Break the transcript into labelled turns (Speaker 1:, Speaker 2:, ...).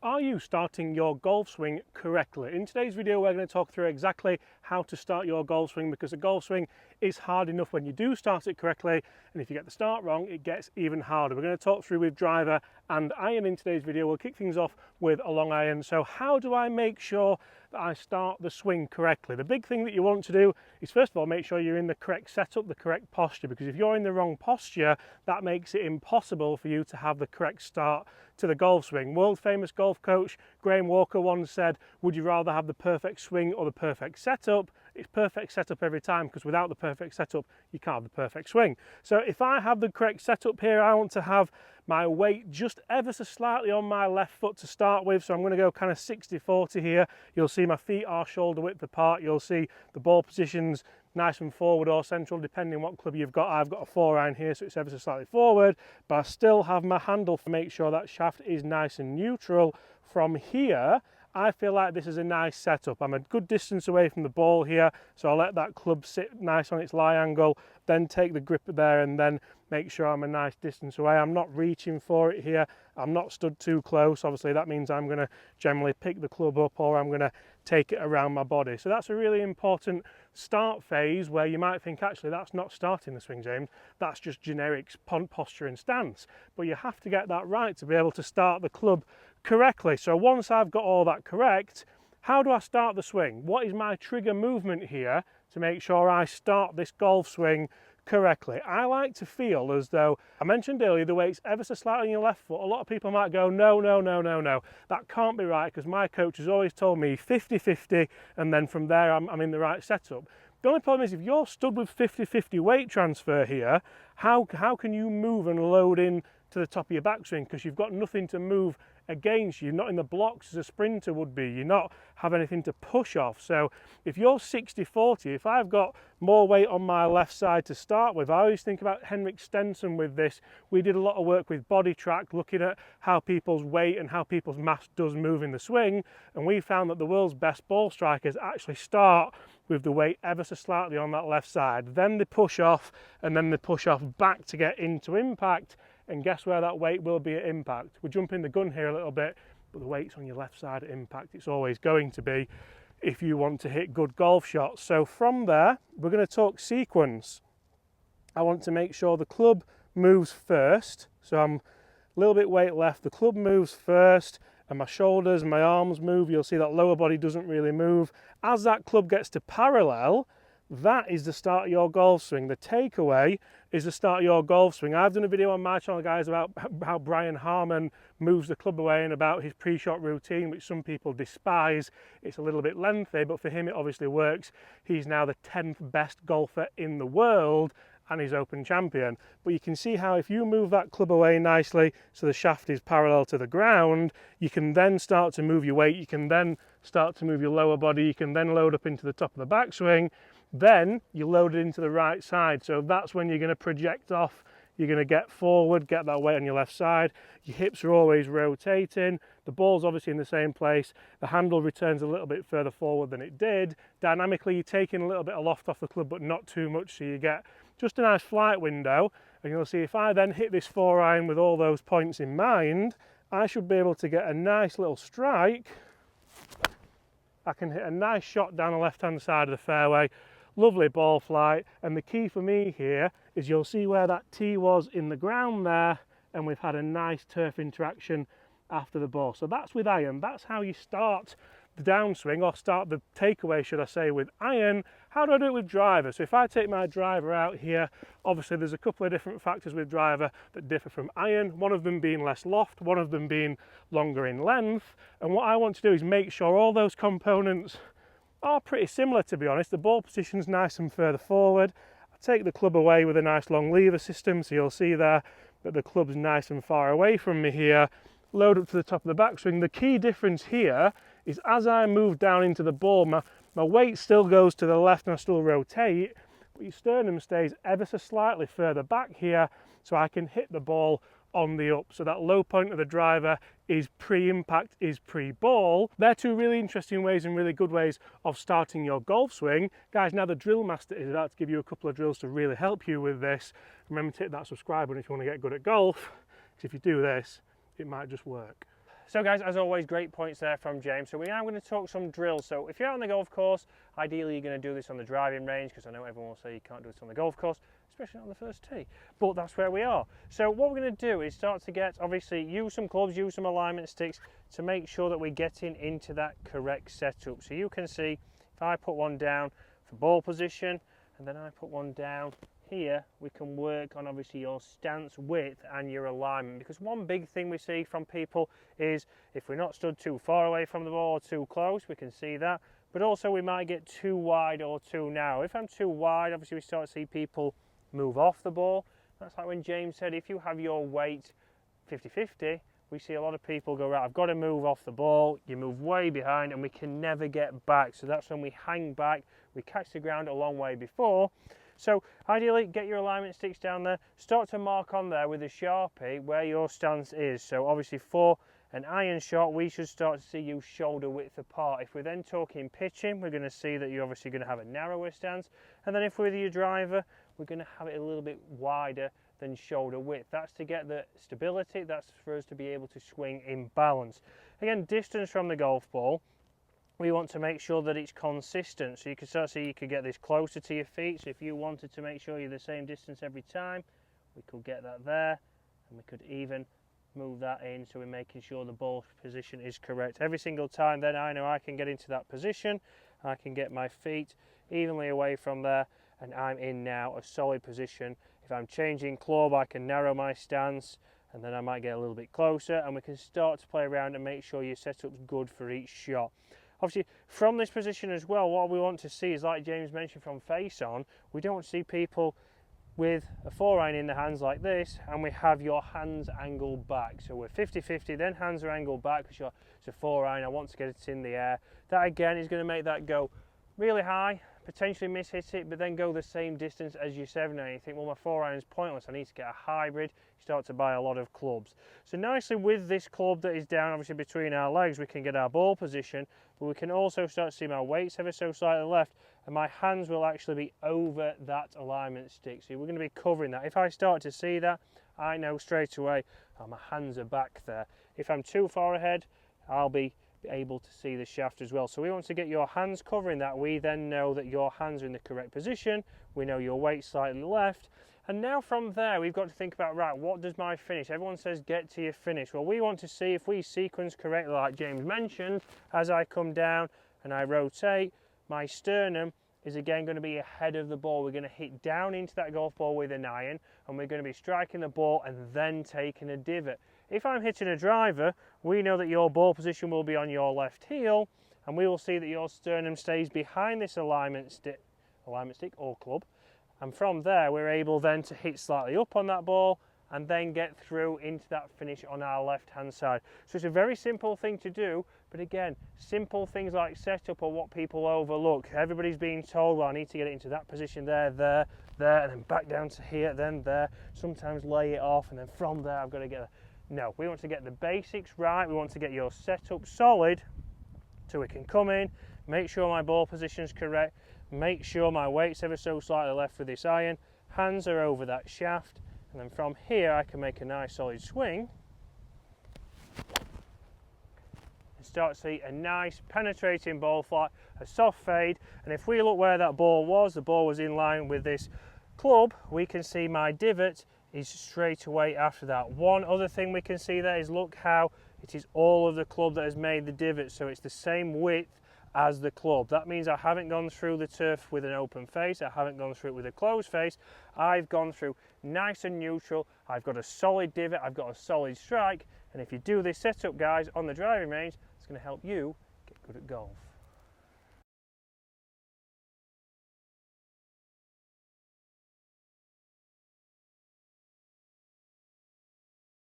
Speaker 1: Are you starting your golf swing correctly? In today's video we're going to talk through exactly how to start your golf swing, because a golf swing is hard enough when you do start it correctly, and if you get the start wrong it gets even harder. We're going to talk through with driver and iron in today's video. We'll kick things off with a long iron. So how do I make sure that I start the swing correctly? The big thing that you want to do is first of all make sure you're in the correct setup, the correct posture, because if you're in the wrong posture that makes it impossible for you to have the correct start to the golf swing. World famous golf coach Graham Walker once said, would you rather have the perfect swing or the perfect setup? It's perfect setup every time, because without the perfect setup you can't have the perfect swing. So if I have the correct setup here, I want to have my weight just ever so slightly on my left foot to start with. So I'm going to go kind of 60-40 here. You'll see my feet are shoulder width apart. You'll see the ball positions nice and forward or central depending what club you've got. I've got a 4-iron here, so it's ever so slightly forward, but I still have my handle to make sure that shaft is nice and neutral. From here I feel like this is a nice setup. I'm a good distance away from the ball here, so I'll let that club sit nice on its lie angle, then take the grip there and then make sure I'm a nice distance away. I'm not reaching for it here, I'm not stood too close. Obviously that means I'm going to generally pick the club up or I'm going to take it around my body. So that's a really important start phase where you might think, actually that's not starting the swing, James, that's just generic posture and stance. But you have to get that right to be able to start the club correctly. So once I've got all that correct, how do I start the swing? What is my trigger movement here to make sure I start this golf swing correctly? I like to feel as though, I mentioned earlier, the weight's ever so slightly on your left foot. A lot of people might go, no, that can't be right, because my coach has always told me 50-50, and then from there I'm in the right setup. The only problem is, if you're stood with 50-50 weight transfer here, how can you move and load in to the top of your backswing? Because you've got nothing to move against you. You're not in the blocks as a sprinter would be. You're not have anything to push off. So if you're 60-40, if I've got more weight on my left side to start with, I always think about Henrik Stenson with this. We did a lot of work with BodyTrack, looking at how people's weight and how people's mass does move in the swing, and we found that the world's best ball strikers actually start with the weight ever so slightly on that left side, then they push off, and then they push off back to get into impact. And guess where that weight will be at impact? We're jumping the gun here a little bit, but the weight's on your left side at impact. It's always going to be, if you want to hit good golf shots. So from there, we're going to talk sequence. I want to make sure the club moves first. So I'm a little bit weight left, the club moves first, and my shoulders and my arms move. You'll see that lower body doesn't really move. As that club gets to parallel, that is the start of your golf swing. The takeaway is the start of your golf swing. I've done a video on my channel, guys, about how Brian Harman moves the club away and about his pre-shot routine, which some people despise. It's a little bit lengthy, but for him it obviously works. He's now the 10th best golfer in the world and he's Open champion. But you can see how if you move that club away nicely so the shaft is parallel to the ground, you can then start to move your weight, you can then start to move your lower body, you can then load up into the top of the backswing. Then you load it into the right side, so that's when you're going to project off. You're going to get forward, get that weight on your left side. Your hips are always rotating. The ball's obviously in the same place. The handle returns a little bit further forward than it did. Dynamically, you're taking a little bit of loft off the club, but not too much, so you get just a nice flight window. And you'll see if I then hit this 4-iron with all those points in mind, I should be able to get a nice little strike. I can hit a nice shot down the left-hand side of the fairway. Lovely ball flight, and the key for me here is you'll see where that tee was in the ground there, and we've had a nice turf interaction after the ball. So that's with iron. That's how you start the downswing, or start the takeaway, should I say, with iron. How do I do it with driver? So if I take my driver out here, obviously there's a couple of different factors with driver that differ from iron, one of them being less loft, one of them being longer in length. And what I want to do is make sure all those components are pretty similar, to be honest. The ball position's nice and further forward. I take the club away with a nice long lever system, so you'll see there that the club's nice and far away from me here. Load up to the top of the backswing. The key difference here is as I move down into the ball, my weight still goes to the left and I still rotate, but your sternum stays ever so slightly further back here, so I can hit the ball on the up. So that low point of the driver is pre-impact, is pre-ball. They're two really interesting ways and really good ways of starting your golf swing. Guys, now the drill master is about to give you a couple of drills to really help you with this. Remember to hit that subscribe button if you want to get good at golf, because if you do this, it might just work.
Speaker 2: So guys, as always, great points there from James. So we are going to talk some drills. So if you're out on the golf course, ideally you're going to do this on the driving range, because I know everyone will say you can't do this on the golf course, especially not on the first tee, but that's where we are. So what we're going to do is start to get, obviously, use some clubs, use some alignment sticks to make sure that we're getting into that correct setup. So you can see if I put one down for ball position and then I put one down here, we can work on obviously your stance width and your alignment, because one big thing we see from people is if we're not stood too far away from the ball or too close, we can see that, but also we might get too wide or too narrow. If I'm too wide, obviously we start to see people move off the ball. That's like when James said if you have your weight 50-50, we see a lot of people go, right, I've got to move off the ball, you move way behind and we can never get back. So that's when we hang back, we catch the ground a long way before. So ideally get your alignment sticks down there, start to mark on there with a Sharpie where your stance is. So obviously for an iron shot we should start to see you shoulder width apart. If we're then talking pitching, we're going to see that you're obviously going to have a narrower stance, and then if we're with your driver we're going to have it a little bit wider than shoulder width. That's to get the stability, that's for us to be able to swing in balance. Again, distance from the golf ball, we want to make sure that it's consistent. So you can start to see you could get this closer to your feet. So if you wanted to make sure you're the same distance every time, we could get that there, and we could even move that in so we're making sure the ball position is correct every single time. Then I know I can get into that position, I can get my feet evenly away from there, and I'm in now a solid position. If I'm changing club, I can narrow my stance, and then I might get a little bit closer, and we can start to play around and make sure your setup's good for each shot. Obviously, from this position as well, what we want to see is, like James mentioned from face on, we don't want to see people with a 4-iron in the hands like this, and we have your hands angled back. So we're 50-50, then hands are angled back because it's a 4-iron, I want to get it in the air. That again is going to make that go really high, potentially miss hit it, but then go the same distance as your 7-iron. You think, well, my 4-iron is pointless, I need to get a hybrid. You start to buy a lot of clubs. So nicely with this club that is down obviously between our legs, we can get our ball position, but we can also start to see my weights ever so slightly left, and my hands will actually be over that alignment stick. So we're going to be covering that. If I start to see that, I know straight away, oh, my hands are back there. If I'm too far ahead, I'll be able to see the shaft as well. So we want to get your hands covering that. We then know that your hands are in the correct position, we know your weight slightly left, and now from there we've got to think about, right, what does my finish? Everyone says get to your finish. Well, we want to see if we sequence correctly, like James mentioned. As I come down and I rotate, my sternum is again going to be ahead of the ball. We're going to hit down into that golf ball with an iron, and we're going to be striking the ball and then taking a divot. If I'm hitting a driver, we know that your ball position will be on your left heel, and we will see that your sternum stays behind this alignment stick or club, and from there we're able then to hit slightly up on that ball and then get through into that finish on our left hand side. So it's a very simple thing to do, but again, simple things like setup are what people overlook. Everybody's being told, well, I need to get it into that position there, there, and then back down to here, then there, sometimes lay it off, and then from there I've got to get No, we want to get the basics right. We want to get your setup solid so we can come in, make sure my ball position is correct, make sure my weight's ever so slightly left with this iron, hands are over that shaft, and then from here I can make a nice solid swing and start to see a nice penetrating ball flight, a soft fade. And if we look where that ball was, the ball was in line with this club, we can see my divot is straight away after that. One other thing we can see there is, look how it is all of the club that has made the divot, so it's the same width as the club. That means I haven't gone through the turf with an open face, I haven't gone through it with a closed face, I've gone through nice and neutral, I've got a solid divot, I've got a solid strike, and if you do this setup, guys, on the driving range, it's going to help you get good at golf.